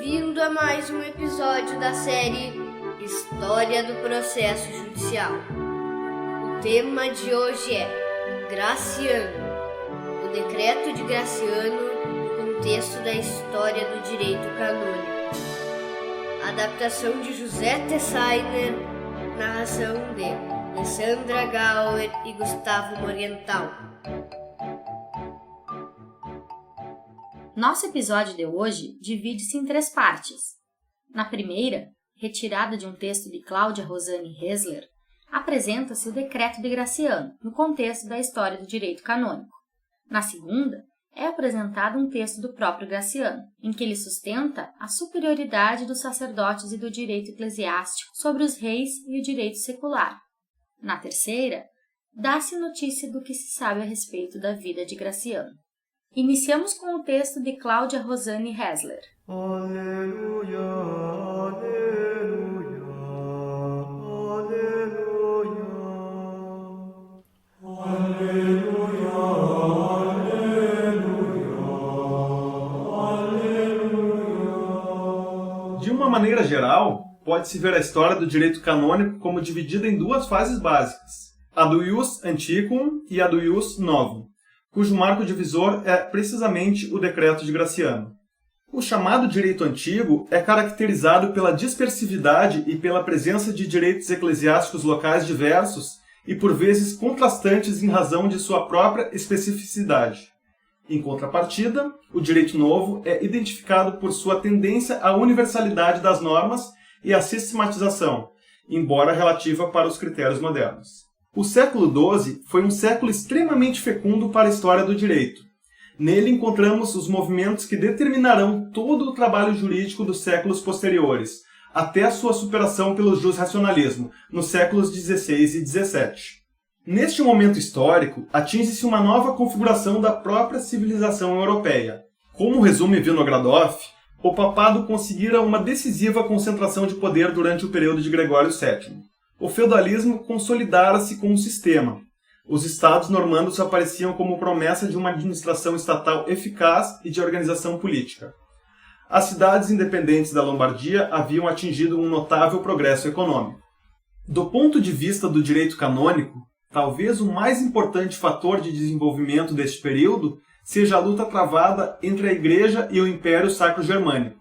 bem-vindo a mais um episódio da série História do Processo Judicial. O tema de hoje é Graciano, o decreto de Graciano no contexto da história do direito canônico. Adaptação de José Tessainer, narração de Alessandra Gauer e Gustavo Morgenthau. Nosso episódio de hoje divide-se em 3 partes. Na primeira, retirada de um texto de Cláudia Rosane Hessler, apresenta-se o Decreto de Graciano, no contexto da história do direito canônico. Na segunda, é apresentado um texto do próprio Graciano, em que ele sustenta a superioridade dos sacerdotes e do direito eclesiástico sobre os reis e o direito secular. Na terceira, dá-se notícia do que se sabe a respeito da vida de Graciano. Iniciamos com o texto de Cláudia Rosane Hessler. Aleluia, aleluia, aleluia. Aleluia, aleluia, aleluia. De uma maneira geral, pode-se ver a história do direito canônico como dividida em 2 fases básicas, a do ius antiquum e a do ius novum, cujo marco divisor é precisamente o Decreto de Graciano. O chamado direito antigo é caracterizado pela dispersividade e pela presença de direitos eclesiásticos locais diversos e por vezes contrastantes em razão de sua própria especificidade. Em contrapartida, o direito novo é identificado por sua tendência à universalidade das normas e à sistematização, embora relativa para os critérios modernos. O século XII foi um século extremamente fecundo para a história do direito. Nele encontramos os movimentos que determinarão todo o trabalho jurídico dos séculos posteriores, até a sua superação pelo jusracionalismo, nos séculos XVI e XVII. Neste momento histórico, atinge-se uma nova configuração da própria civilização europeia. Como resume Vinogradov, o papado conseguira uma decisiva concentração de poder durante o período de Gregório VII. O feudalismo consolidara-se como sistema. Os estados normandos apareciam como promessa de uma administração estatal eficaz e de organização política. As cidades independentes da Lombardia haviam atingido um notável progresso econômico. Do ponto de vista do direito canônico, talvez o mais importante fator de desenvolvimento deste período seja a luta travada entre a Igreja e o Império Sacro-Germânico.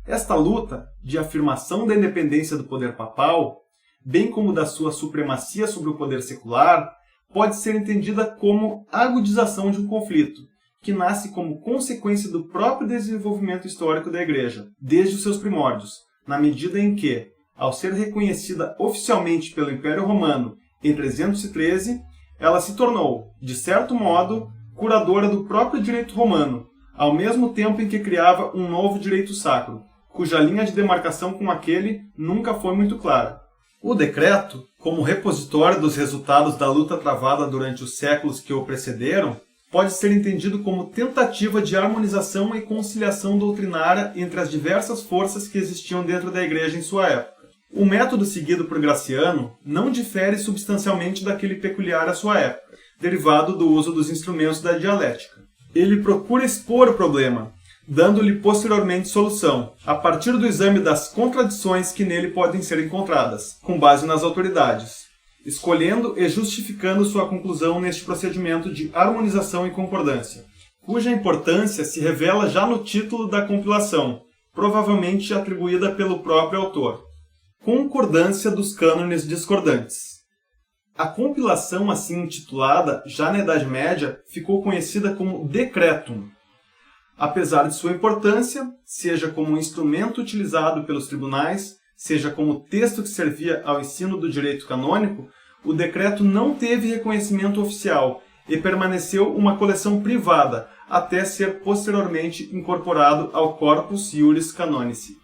Esta luta, de afirmação da independência do poder papal, bem como da sua supremacia sobre o poder secular, pode ser entendida como agudização de um conflito, que nasce como consequência do próprio desenvolvimento histórico da Igreja, desde os seus primórdios, na medida em que, ao ser reconhecida oficialmente pelo Império Romano em 313, ela se tornou, de certo modo, curadora do próprio direito romano, ao mesmo tempo em que criava um novo direito sacro, cuja linha de demarcação com aquele nunca foi muito clara. O decreto, como repositório dos resultados da luta travada durante os séculos que o precederam, pode ser entendido como tentativa de harmonização e conciliação doutrinária entre as diversas forças que existiam dentro da Igreja em sua época. O método seguido por Graciano não difere substancialmente daquele peculiar à sua época, derivado do uso dos instrumentos da dialética. Ele procura expor o problema, dando-lhe posteriormente solução, a partir do exame das contradições que nele podem ser encontradas, com base nas autoridades, escolhendo e justificando sua conclusão neste procedimento de harmonização e concordância, cuja importância se revela já no título da compilação, provavelmente atribuída pelo próprio autor. Concordância dos cânones discordantes. A compilação assim intitulada, já na Idade Média, ficou conhecida como Decretum. Apesar de sua importância, seja como um instrumento utilizado pelos tribunais, seja como texto que servia ao ensino do direito canônico, o decreto não teve reconhecimento oficial e permaneceu uma coleção privada, até ser posteriormente incorporado ao Corpus Iuris Canonici.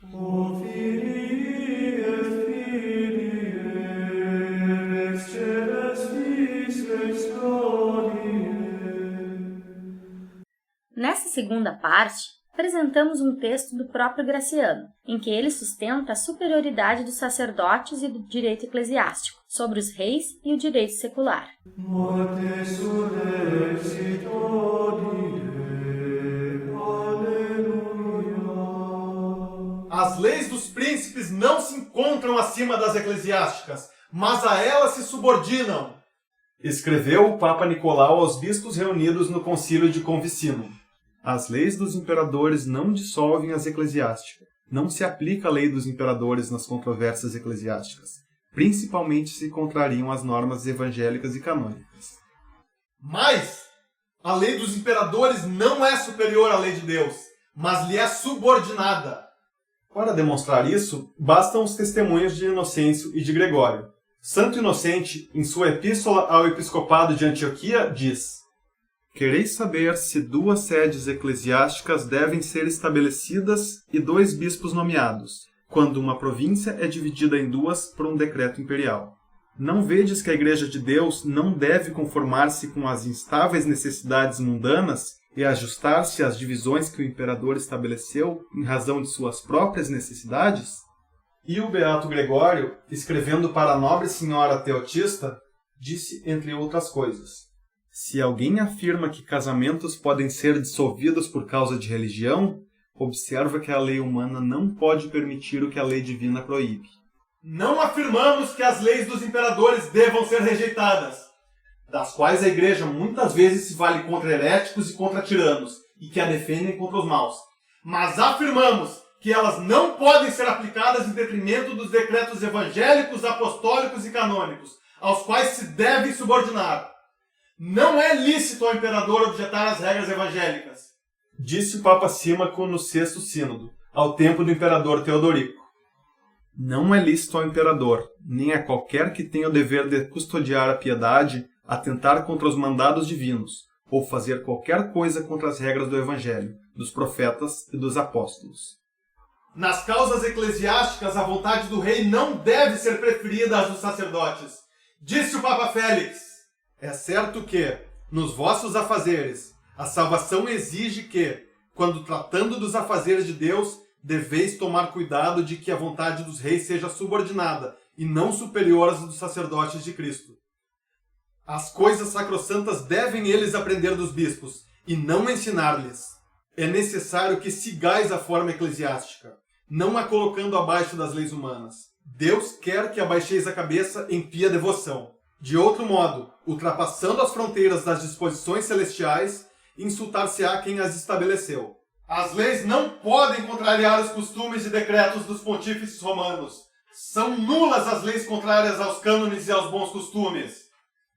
Nessa segunda parte, apresentamos um texto do próprio Graciano, em que ele sustenta a superioridade dos sacerdotes e do direito eclesiástico sobre os reis e o direito secular. As leis dos príncipes não se encontram acima das eclesiásticas, mas a elas se subordinam, escreveu o Papa Nicolau aos bispos reunidos no Concílio de Convicino. As leis dos imperadores não dissolvem as eclesiásticas. Não se aplica a lei dos imperadores nas controvérsias eclesiásticas. Principalmente se contrariam as normas evangélicas e canônicas. Mas a lei dos imperadores não é superior à lei de Deus, mas lhe é subordinada. Para demonstrar isso, bastam os testemunhos de Inocêncio e de Gregório. Santo Inocente, em sua epístola ao episcopado de Antioquia, diz: Quereis saber se 2 sedes eclesiásticas devem ser estabelecidas e 2 bispos nomeados, quando uma província é dividida em 2 por um decreto imperial. Não vedes que a Igreja de Deus não deve conformar-se com as instáveis necessidades mundanas e ajustar-se às divisões que o imperador estabeleceu em razão de suas próprias necessidades? E o beato Gregório, escrevendo para a nobre senhora Teotista, disse, entre outras coisas: Se alguém afirma que casamentos podem ser dissolvidos por causa de religião, observa que a lei humana não pode permitir o que a lei divina proíbe. Não afirmamos que as leis dos imperadores devam ser rejeitadas, das quais a Igreja muitas vezes se vale contra heréticos e contra tiranos, e que a defendem contra os maus. Mas afirmamos que elas não podem ser aplicadas em detrimento dos decretos evangélicos, apostólicos e canônicos, aos quais se devem subordinar. Não é lícito ao imperador objetar as regras evangélicas, disse o Papa Símaco no 6º Sínodo, ao tempo do imperador Teodorico. Não é lícito ao imperador, nem a qualquer que tenha o dever de custodiar a piedade, atentar contra os mandados divinos, ou fazer qualquer coisa contra as regras do Evangelho, dos profetas e dos apóstolos. Nas causas eclesiásticas, a vontade do rei não deve ser preferida às dos sacerdotes, disse o Papa Félix. É certo que, nos vossos afazeres, a salvação exige que, quando tratando dos afazeres de Deus, deveis tomar cuidado de que a vontade dos reis seja subordinada e não superior às dos sacerdotes de Cristo. As coisas sacrossantas devem eles aprender dos bispos, e não ensinar-lhes. É necessário que sigais a forma eclesiástica, não a colocando abaixo das leis humanas. Deus quer que abaixeis a cabeça em pia devoção. De outro modo, ultrapassando as fronteiras das disposições celestiais, insultar-se-á quem as estabeleceu. As leis não podem contrariar os costumes e decretos dos pontífices romanos. São nulas as leis contrárias aos cânones e aos bons costumes,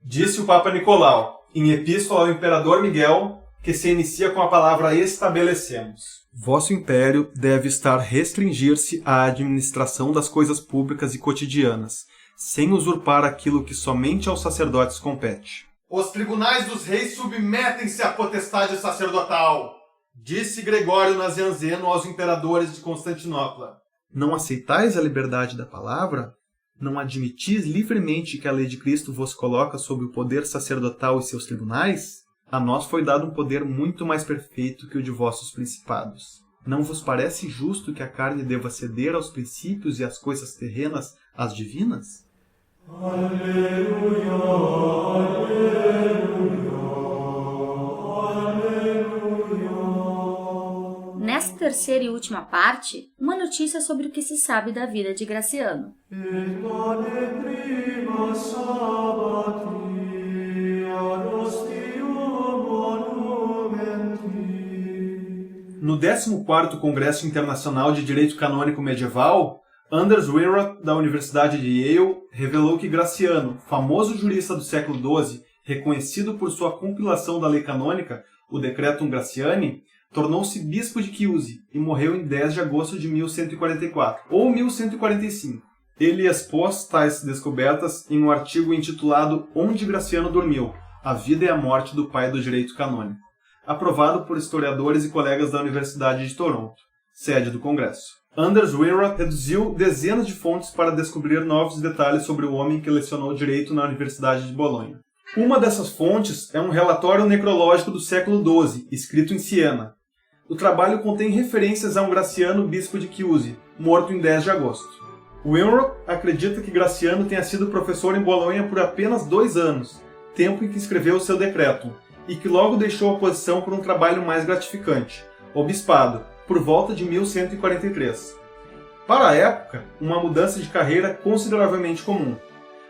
disse o Papa Nicolau, em epístola ao imperador Miguel, que se inicia com a palavra estabelecemos. Vosso império deve estar restringir-se à administração das coisas públicas e cotidianas, sem usurpar aquilo que somente aos sacerdotes compete. Os tribunais dos reis submetem-se à potestade sacerdotal, disse Gregório Nazianzeno aos imperadores de Constantinopla. Não aceitais a liberdade da palavra? Não admitis livremente que a lei de Cristo vos coloca sob o poder sacerdotal e seus tribunais? A nós foi dado um poder muito mais perfeito que o de vossos principados. Não vos parece justo que a carne deva ceder aos princípios e às coisas terrenas às divinas? Aleluia, aleluia, aleluia. Nesta terceira e última parte, uma notícia sobre o que se sabe da vida de Graciano. No 14º Congresso Internacional de Direito Canônico Medieval, Anders Wierot, da Universidade de Yale, revelou que Graciano, famoso jurista do século XII, reconhecido por sua compilação da lei canônica, o Decretum Graciani, tornou-se bispo de Chiusi e morreu em 10 de agosto de 1144, ou 1145. Ele expôs tais descobertas em um artigo intitulado Onde Graciano Dormiu, a vida e a morte do pai do direito canônico, aprovado por historiadores e colegas da Universidade de Toronto, sede do Congresso. Anders Wierot reduziu dezenas de fontes para descobrir novos detalhes sobre o homem que lecionou direito na Universidade de Bolonha. Uma dessas fontes é um relatório necrológico do século XII, escrito em Siena. O trabalho contém referências a um Graciano, bispo de Chiusi, morto em 10 de agosto. Wierot acredita que Graciano tenha sido professor em Bolonha por apenas 2 anos, tempo em que escreveu o seu Decretum, e que logo deixou a posição por um trabalho mais gratificante, o bispado, por volta de 1143. Para a época, uma mudança de carreira consideravelmente comum.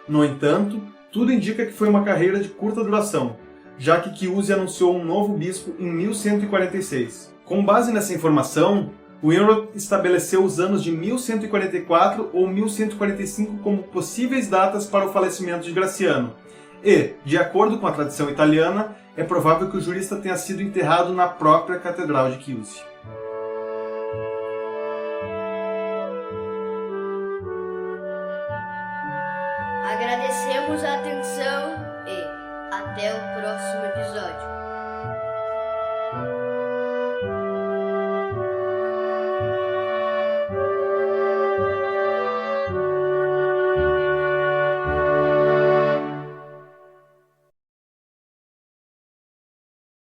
No entanto, tudo indica que foi uma carreira de curta duração, já que Chiusi anunciou um novo bispo em 1146. Com base nessa informação, Winroth estabeleceu os anos de 1144 ou 1145 como possíveis datas para o falecimento de Graciano, e, de acordo com a tradição italiana, é provável que o jurista tenha sido enterrado na própria Catedral de Chiusi. Agradecemos a atenção e até o próximo episódio.